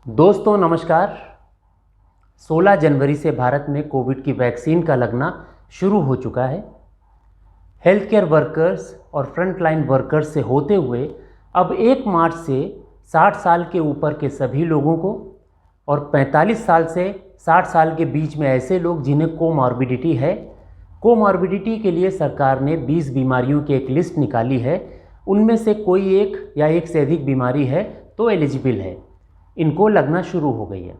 दोस्तों नमस्कार। 16 जनवरी से भारत में कोविड की वैक्सीन का लगना शुरू हो चुका है। हेल्थ केयर वर्कर्स और फ्रंटलाइन वर्कर्स से होते हुए अब 1 मार्च से 60 साल के ऊपर के सभी लोगों को और 45 साल से 60 साल के बीच में ऐसे लोग जिन्हें कोमॉर्बिडिटी है, कोमॉर्बिडिटी के लिए सरकार ने 20 बीमारियों की एक लिस्ट निकाली है। उनमें से कोई एक या एक से अधिक बीमारी है तो एलिजिबल है, इनको लगना शुरू हो गई है।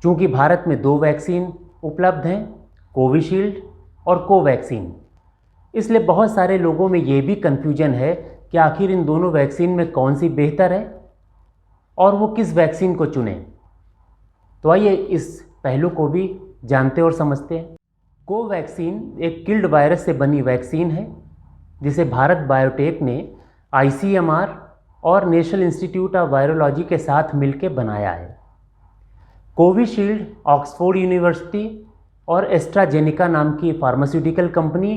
चूँकि भारत में 2 वैक्सीन उपलब्ध हैं, कोविशील्ड और कोवैक्सीन, इसलिए बहुत सारे लोगों में ये भी कन्फ्यूजन है कि आखिर इन दोनों वैक्सीन में कौन सी बेहतर है और वो किस वैक्सीन को चुनें। तो आइए इस पहलू को भी जानते और समझते हैं। कोवैक्सीन एक किल्ड वायरस से बनी वैक्सीन है जिसे भारत बायोटेक ने ICMR और नेशनल इंस्टीट्यूट ऑफ वायरोलॉजी के साथ मिलकर बनाया है। कोविशील्ड ऑक्सफोर्ड यूनिवर्सिटी और एस्ट्राजेनेका नाम की फार्मास्यूटिकल कंपनी,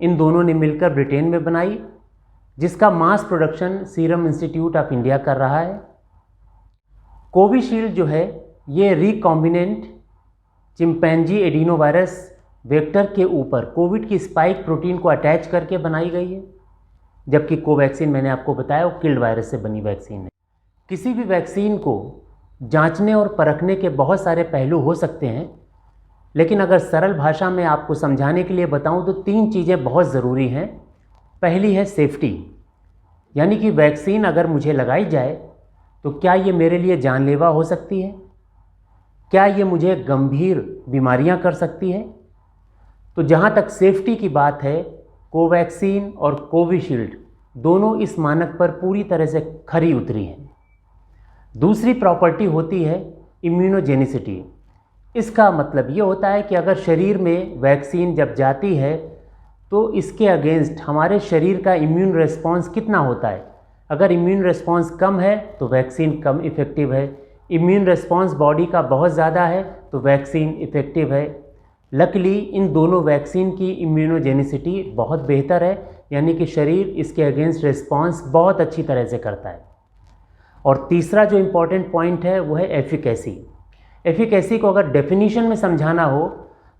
इन दोनों ने मिलकर ब्रिटेन में बनाई, जिसका mass production serum institute of India कर रहा है। कोविशील्ड जो है ये रिकॉम्बिनेंट चिंपैंजी एडिनोवायरस वेक्टर के ऊपर कोविड की स्पाइक प्रोटीन को अटैच करके बनाई गई है, जबकि कोवैक्सीन मैंने आपको बताया वो किल्ड वायरस से बनी वैक्सीन है। किसी भी वैक्सीन को जांचने और परखने के बहुत सारे पहलू हो सकते हैं, लेकिन अगर सरल भाषा में आपको समझाने के लिए बताऊं तो 3 चीज़ें बहुत ज़रूरी हैं। पहली है सेफ्टी, यानी कि वैक्सीन अगर मुझे लगाई जाए तो क्या ये मेरे लिए जानलेवा हो सकती है, क्या ये मुझे गंभीर बीमारियां कर सकती है। तो जहाँ तक सेफ्टी की बात है, कोवैक्सीन और कोविशील्ड दोनों इस मानक पर पूरी तरह से खरी उतरी हैं। दूसरी प्रॉपर्टी होती है इम्यूनोजेनिसिटी। इसका मतलब ये होता है कि अगर शरीर में वैक्सीन जब जाती है तो इसके अगेंस्ट हमारे शरीर का इम्यून रिस्पॉन्स कितना होता है। अगर इम्यून रिस्पॉन्स कम है तो वैक्सीन कम इफ़ेक्टिव है, इम्यून रिस्पॉन्स बॉडी का बहुत ज़्यादा है तो वैक्सीन इफ़ेक्टिव है। लकीली इन दोनों वैक्सीन की इम्यूनोजेनिसिटी बहुत बेहतर है, यानी कि शरीर इसके अगेंस्ट रिस्पॉन्स बहुत अच्छी तरह से करता है। और तीसरा जो इम्पॉर्टेंट पॉइंट है वो है एफिकेसी। एफिकेसी को अगर डेफिनीशन में समझाना हो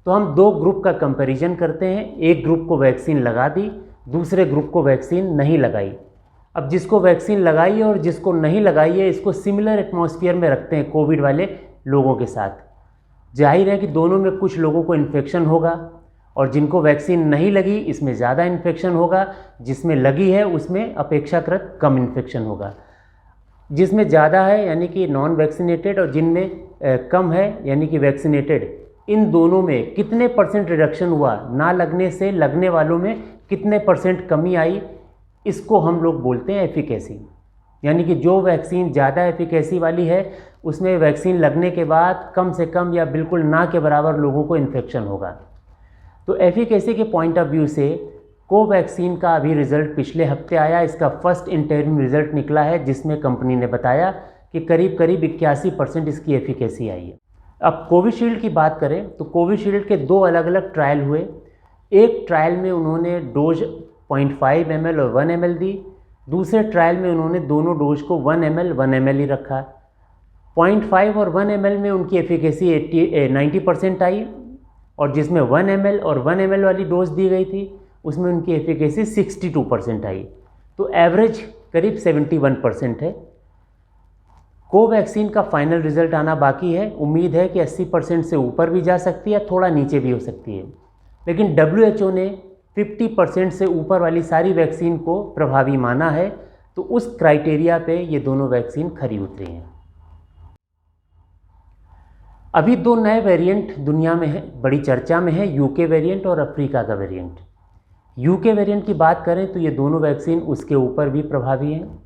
तो हम 2 ग्रुप का कंपैरिजन करते हैं। एक ग्रुप को वैक्सीन लगा दी, दूसरे ग्रुप को वैक्सीन नहीं लगाई। अब जिसको वैक्सीन लगाई है और जिसको नहीं लगाई है, इसको सिमिलर एटमॉस्फेयर में रखते हैं कोविड वाले लोगों के साथ। जाहिर है कि दोनों में कुछ लोगों को इन्फेक्शन होगा और जिनको वैक्सीन नहीं लगी इसमें ज़्यादा इन्फेक्शन होगा, जिसमें लगी है उसमें अपेक्षाकृत कम इन्फेक्शन होगा। जिसमें ज़्यादा है यानी कि नॉन वैक्सीनेटेड और जिनमें कम है यानी कि वैक्सीनेटेड, इन दोनों में कितने % रिडक्शन हुआ, ना लगने से लगने वालों में कितने % कमी आई, इसको हम लोग बोलते हैं एफिकेसी। यानी कि जो वैक्सीन ज़्यादा एफिकेसी वाली है उसमें वैक्सीन लगने के बाद कम से कम या बिल्कुल ना के बराबर लोगों को इन्फेक्शन होगा। तो एफिकेसी के पॉइंट ऑफ व्यू से कोवैक्सीन का अभी रिज़ल्ट पिछले हफ्ते आया। इसका फर्स्ट इंटरिम रिज़ल्ट निकला है जिसमें कंपनी ने बताया कि करीब 81% इसकी एफिकेसी आई है। अब कोविशील्ड की बात करें तो कोविशील्ड के 2 अलग अलग ट्रायल हुए। एक ट्रायल में उन्होंने डोज 0.5 ml और 1 ml दी, दूसरे ट्रायल में उन्होंने दोनों डोज को 1 ml 1 ml ही रखा। 0.5 और 1 ml में उनकी एफिकेसी 90% आई और जिसमें 1 ml और 1 ml वाली डोज दी गई थी उसमें उनकी एफिकेसी 62% आई। तो एवरेज करीब 71% है। कोवैक्सीन का फाइनल रिजल्ट आना बाकी है। उम्मीद है कि 80% से ऊपर भी जा सकती है, थोड़ा नीचे भी हो सकती है, लेकिन WHO ने 50% से ऊपर वाली सारी वैक्सीन को प्रभावी माना है। तो उस क्राइटेरिया पे ये दोनों वैक्सीन खरी उतरी हैं। अभी 2 नए वेरिएंट दुनिया में है, बड़ी चर्चा में है, यूके वेरिएंट और अफ्रीका का वेरिएंट। यूके वेरिएंट की बात करें तो ये दोनों वैक्सीन उसके ऊपर भी प्रभावी हैं।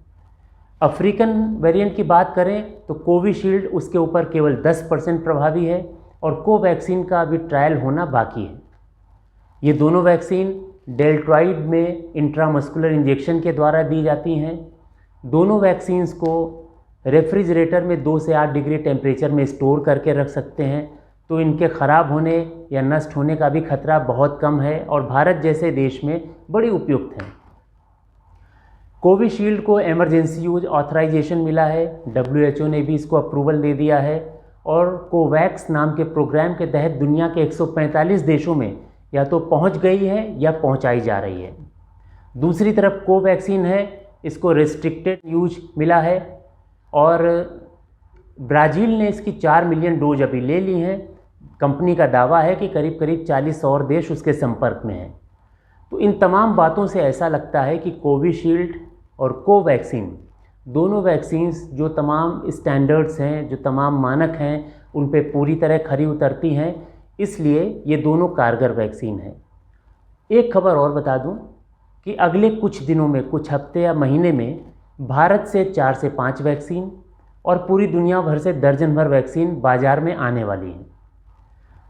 अफ्रीकन वेरिएंट की बात करें तो कोविशील्ड उसके ऊपर केवल 10% प्रभावी है और कोवैक्सीन का अभी ट्रायल होना बाकी है। ये दोनों वैक्सीन डेल्ट्रॉइड में इंट्रामस्कुलर इंजेक्शन के द्वारा दी जाती हैं। दोनों वैक्सीन्स को रेफ्रिजरेटर में 2 से 8 डिग्री टेम्परेचर में स्टोर करके रख सकते हैं, तो इनके ख़राब होने या नष्ट होने का भी खतरा बहुत कम है और भारत जैसे देश में बड़ी उपयुक्त हैं। कोविशील्ड को इमरजेंसी यूज ऑथराइजेशन मिला है, WHO ने भी इसको अप्रूवल दे दिया है और कोवैक्स नाम के प्रोग्राम के तहत दुनिया के 145 देशों में या तो पहुंच गई है या पहुंचाई जा रही है। दूसरी तरफ कोवैक्सीन है, इसको रिस्ट्रिक्टेड यूज मिला है और ब्राज़ील ने इसकी 4 मिलियन डोज अभी ले ली हैं। कंपनी का दावा है कि करीब करीब 40 और देश उसके संपर्क में हैं। तो इन तमाम बातों से ऐसा लगता है कि कोविशील्ड और कोवैक्सीन दोनों वैक्सीन्स जो तमाम स्टैंडर्ड्स हैं, जो तमाम मानक हैं, उन पे पूरी तरह खरी उतरती हैं, इसलिए ये दोनों कारगर वैक्सीन हैं। एक खबर और बता दूं कि अगले कुछ दिनों में, कुछ हफ्ते या महीने में भारत से 4 से 5 वैक्सीन और पूरी दुनिया भर से दर्जन भर वैक्सीन बाज़ार में आने वाली हैं।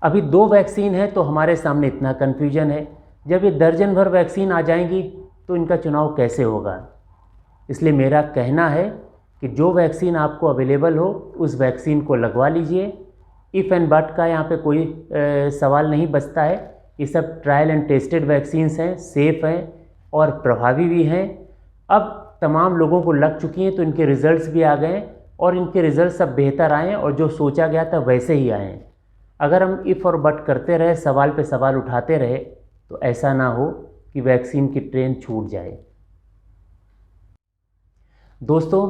अभी 2 वैक्सीन है तो हमारे सामने इतना कन्फ्यूजन है, जब ये दर्जन भर वैक्सीन आ जाएंगी तो इनका चुनाव कैसे होगा। इसलिए मेरा कहना है कि जो वैक्सीन आपको अवेलेबल हो उस वैक्सीन को लगवा लीजिए। इफ़ एंड बट का यहाँ पे कोई सवाल नहीं बचता है। ये सब ट्रायल एंड टेस्टेड वैक्सीन्स हैं, सेफ़ हैं और प्रभावी भी हैं। अब तमाम लोगों को लग चुकी हैं तो इनके रिज़ल्ट्स भी आ गए हैं और इनके रिज़ल्ट सब बेहतर आए हैं और जो सोचा गया था वैसे ही आए हैं। अगर हम इफ़ और बट करते रहे, सवाल पे सवाल उठाते रहे, तो ऐसा ना हो कि वैक्सीन की ट्रेन छूट जाए। दोस्तों,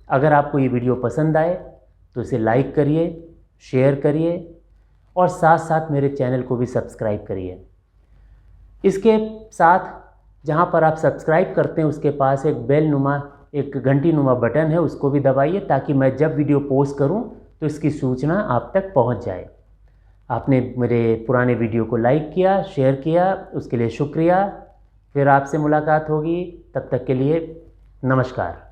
अगर आपको ये वीडियो पसंद आए तो इसे लाइक करिए, शेयर करिए और साथ साथ मेरे चैनल को भी सब्सक्राइब करिए। इसके साथ जहाँ पर आप सब्सक्राइब करते हैं उसके पास एक बेल नुमा, एक घंटी नुमा बटन है, उसको भी दबाइए ताकि मैं जब वीडियो पोस्ट करूँ तो इसकी सूचना आप तक पहुँच जाए। आपने मेरे पुराने वीडियो को लाइक किया, शेयर किया, उसके लिए शुक्रिया। फिर आपसे मुलाकात होगी, तब तक के लिए नमस्कार।